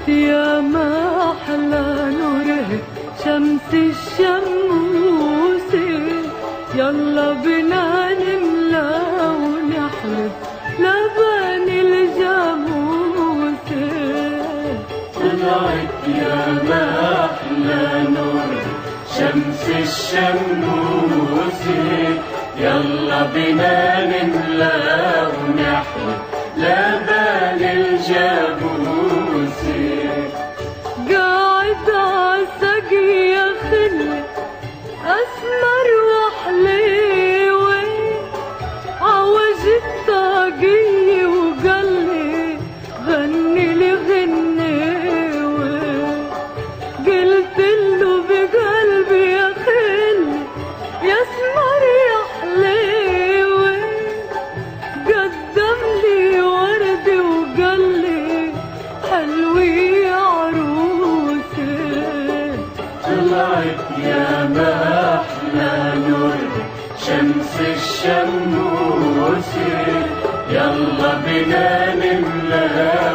يا ما أحلى نوره شمس الشموس، يلا بنا نملى ونحلب لبن الجاموس. طلعت يا ما أحلى نور شمس الشموس، يلا بنا نملى ونحلب لبن الجاموس. قاعد عالسقي يا خلي أسمر وحليوة، عوج الطاقية وقالي غني لي غنيوة. قلت له بقلبي يا خلي يا اسمر يا حليوة، قدم لي ورد وقالي حلوي يا عروسي. طلعت يا ما أحلى نور شمس الشموس، يلا بنا نملى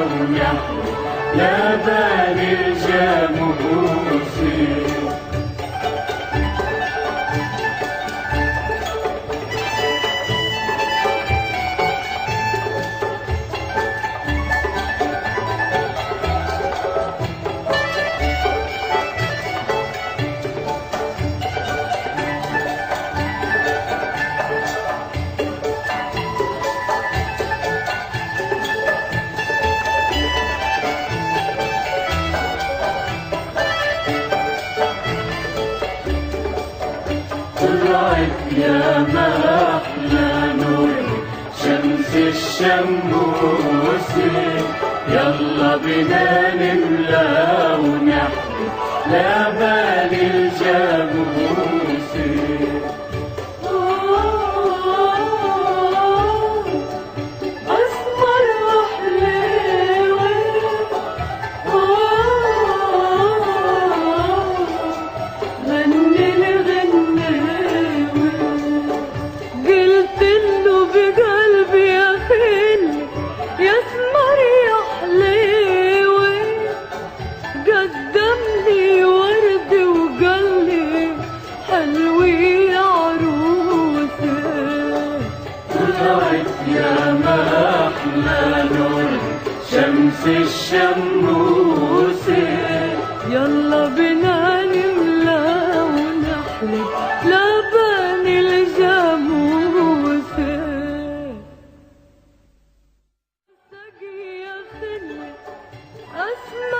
ونحلب لبن الجاموس. طلعت يا ما أحلى نور شمس الشموس، يلا بنا نملى ونحلب لبن الجاموس. أسمر وحليوة غني لي غنيوة. قلت له بقلبي يا خلي يا اسمر يا حليوة، قدم لي ورد وقالي حلوي يا عروسي. طلعت يا ما أحلى نور شمس الشموس، يلا بنا نملى ونحلب لبن الجاموس. سقي يا خلي أسمر